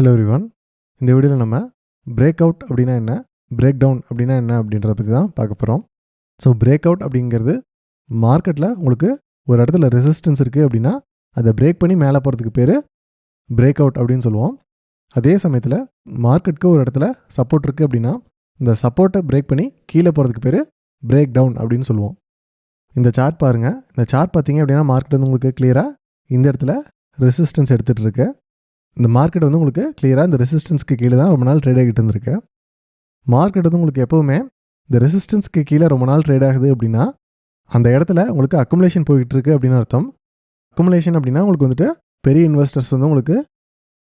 Hello everyone. இந்த வீடியோவில் நம்ம பிரேக் அவுட் அப்படின்னா என்ன, பிரேக் டவுன் அப்படின்னா என்ன அப்படின்றத பற்றி தான் பார்க்க போகிறோம். ஸோ பிரேக் அவுட் அப்படிங்கிறது மார்க்கெட்டில் உங்களுக்கு ஒரு இடத்துல ரெசிஸ்டன்ஸ் இருக்குது அப்படின்னா அதை பிரேக் பண்ணி மேலே போகிறதுக்கு பேர் பிரேக் அவுட் அப்படின்னு சொல்லுவோம். அதே சமயத்தில் மார்க்கெட்டுக்கு ஒரு இடத்துல சப்போர்ட் இருக்குது அப்படின்னா இந்த சப்போர்ட்டை பிரேக் பண்ணி கீழே போகிறதுக்கு பேர் பிரேக் டவுன் அப்படின்னு சொல்லுவோம். இந்த சார்ட் பாருங்கள். இந்த சார்ட் பார்த்தீங்க அப்படின்னா மார்க்கெட் வந்து உங்களுக்கு கிளியராக இந்த இடத்துல ரெசிஸ்டன்ஸ் எடுத்துகிட்டு இருக்கு. இந்த மார்க்கெட் வந்து உங்களுக்கு கிளியராக இந்த ரெசிஸ்டன்ஸ்க்கு கீழே தான் ரொம்ப நாள் ட்ரேட் ஆகிட்டு இருந்திருக்கு. மார்க்கெட் வந்து உங்களுக்கு எப்போவுமே இந்த ரெசிஸ்டன்ஸ்க்கு கீழே ரொம்ப நாள் ட்ரேட் ஆகுது அப்படின்னா அந்த இடத்துல உங்களுக்கு அக்குமுலேஷன் போய்கிட்டு இருக்கு அப்படின்னு அர்த்தம். அக்குமுலேஷன் அப்படின்னா உங்களுக்கு வந்துட்டு பெரிய இன்வெஸ்டர்ஸ் வந்து உங்களுக்கு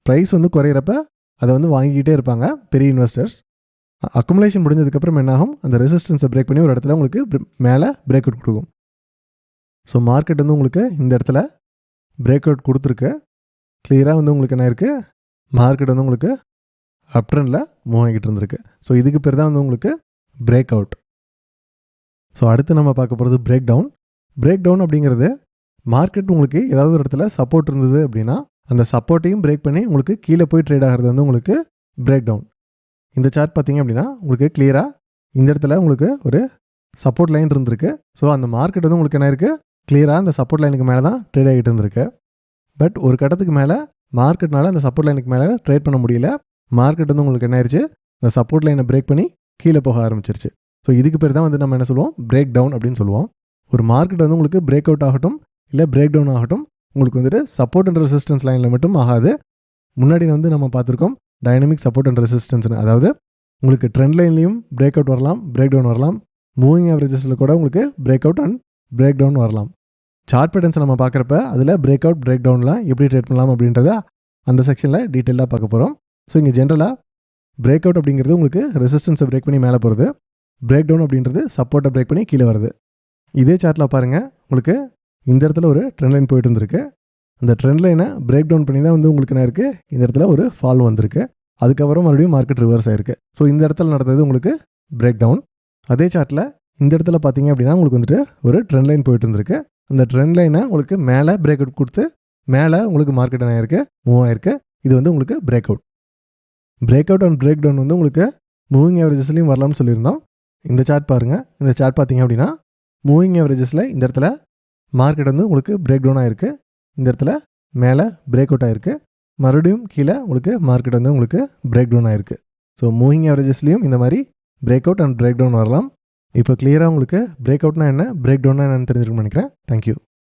ப்ரைஸ் வந்து குறையிறப்ப அதை வந்து வாங்கிக்கிட்டே இருப்பாங்க பெரிய இன்வெஸ்டர்ஸ். அக்குமுலேஷன் முடிஞ்சதுக்கப்புறம் என்னாகும், அந்த ரெசிஸ்டன்ஸை பிரேக் பண்ணி ஒரு இடத்துல உங்களுக்கு மேலே பிரேக் அவுட் கொடுக்கும். ஸோ மார்க்கெட் வந்து உங்களுக்கு இந்த இடத்துல பிரேக் அவுட் கொடுத்துருக்கு. கிளியராக வந்து உங்களுக்கு என்ன இருக்குது, மார்க்கெட் வந்து உங்களுக்கு அப் ட்ரெண்டில் மூவ் ஆகிட்டு இருந்திருக்கு. ஸோ இதுக்கு பேர் தான் வந்து உங்களுக்கு பிரேக் அவுட். ஸோ அடுத்து நம்ம பார்க்க போகிறது பிரேக் டவுன். பிரேக் டவுன் அப்படிங்கிறது மார்க்கெட் உங்களுக்கு ஏதாவது ஒரு இடத்துல சப்போர்ட் இருந்தது அப்படின்னா அந்த சப்போர்ட்டையும் பிரேக் பண்ணி உங்களுக்கு கீழே போய் ட்ரேட் ஆகிறது வந்து உங்களுக்கு பிரேக் டவுன். இந்த சார்ட் பார்த்தீங்க அப்படின்னா உங்களுக்கு கிளியராக இந்த இடத்துல உங்களுக்கு ஒரு சப்போர்ட் லைன் இருந்திருக்கு. ஸோ அந்த மார்க்கெட் வந்து உங்களுக்கு என்ன இருக்குது, கிளியராக அந்த சப்போர்ட் லைனுக்கு மேலே தான் ட்ரேட் ஆகிட்டு இருந்திருக்கு. பட் ஒரு கட்டத்துக்கு மேலே மார்க்கெட்னால அந்த சப்போர்ட் லைனுக்கு மேலே ட்ரேட் பண்ண முடியல. மார்க்கெட் வந்து உங்களுக்கு என்ன ஆயிடுச்சு, அந்த சப்போர்ட் லைனை பிரேக் பண்ணி கீழே போக ஆரம்பிச்சிருச்சு. ஸோ இதுக்கு பேர் தான் வந்து நம்ம என்ன சொல்லுவோம், பிரேக் டவுன் அப்படின்னு சொல்லுவோம். ஒரு மார்க்கெட் வந்து உங்களுக்கு பிரேக் அவுட் ஆகட்டும் இல்லை பிரேக் டவுன் ஆகட்டும், உங்களுக்கு வந்துட்டு சப்போர்ட் அண்ட் ரெசிஸ்டன்ஸ் லைனில் மட்டும் ஆகாது. முன்னாடி வந்து நம்ம பார்த்துருக்கோம் டைனமிக் சப்போர்ட் அண்ட் ரெசிஸ்டன்ஸ்னு. அதாவது உங்களுக்கு ட்ரெண்ட் லைன்லையும் பிரேக் அவுட் வரலாம், பிரேக் டவுன் வரலாம். மூவிங் ஆவரேஜஸில் கூட உங்களுக்கு break out and break down வரலாம். சார்ட் பேட்டர்ன்ஸ் நம்ம பார்க்குறப்ப அதில் பிரேக் அவுட் பிரேக் டவுன்லாம் எப்படி ட்ரேட் பண்ணலாம் அப்படின்றத அந்த செக்ஷனில் டீட்டெயிலாக பார்க்க போகிறோம். ஸோ இங்கே ஜென்ரலாக பிரேக் அவுட் அப்படிங்கிறது உங்களுக்கு ரெசிஸ்டன்ஸை பிரேக் பண்ணி மேலே போகிறது, பிரேக் டவுன் அப்படின்றது சப்போர்ட்டை பிரேக் பண்ணி கீழே வருது. இதே சார்ட்டில் பாருங்கள், உங்களுக்கு இந்த இடத்துல ஒரு ட்ரெண்ட் லைன் போயிட்டு இருந்திருக்கு. அந்த ட்ரெண்ட் லைனை பிரேக் டவுன் பண்ணி தான் வந்து உங்களுக்கு என்ன இருக்குது, இந்த இடத்துல ஒரு ஃபால் வந்திருக்கு. அதுக்கப்புறம் மறுபடியும் மார்க்கெட் ரிவர்ஸ் ஆயிருக்கு. ஸோ இந்த இடத்துல நடந்தது உங்களுக்கு பிரேக் டவுன். அதே சார்ட்டில் இந்த இடத்துல பார்த்தீங்க அப்படின்னா உங்களுக்கு வந்துட்டு ஒரு ட்ரெண்ட் லைன் போயிட்டு இருந்திருக்கு. அந்த ட்ரெண்ட் லைனை உங்களுக்கு மேலே பிரேக் அவுட் கொடுத்து மேலே உங்களுக்கு மார்க்கெட் என்ன ஆயிருக்கு, மூவ் ஆயிருக்கு. இது வந்து உங்களுக்கு break out. Break out and break down வந்து உங்களுக்கு மூவிங் ஆவரேஜஸ்லையும் வரலாம்னு சொல்லியிருந்தோம். இந்த சார்ட் பாருங்கள். இந்த சார்ட் பார்த்தீங்க அப்படின்னா மூவிங் ஆவரேஜஸில் இந்த இடத்துல மார்க்கெட் வந்து உங்களுக்கு பிரேக் டவுன் ஆயிருக்கு. இந்த இடத்துல மேலே பிரேக் அவுட் ஆயிருக்கு. மறுபடியும் கீழே உங்களுக்கு மார்க்கெட் வந்து உங்களுக்கு பிரேக் டவுன் ஆயிருக்கு. ஸோ மூவிங் ஆவரேஜஸ்லையும் இந்த மாதிரி break out and break down வரலாம். இப்போ கிளியராக உங்களுக்கு பிரேக் அவுட்னா என்ன, பிரேக் டவுன்னா என்னன்னு தெரிஞ்சிருக்குன்னு நினைக்கிறேன். தேங்க்யூ.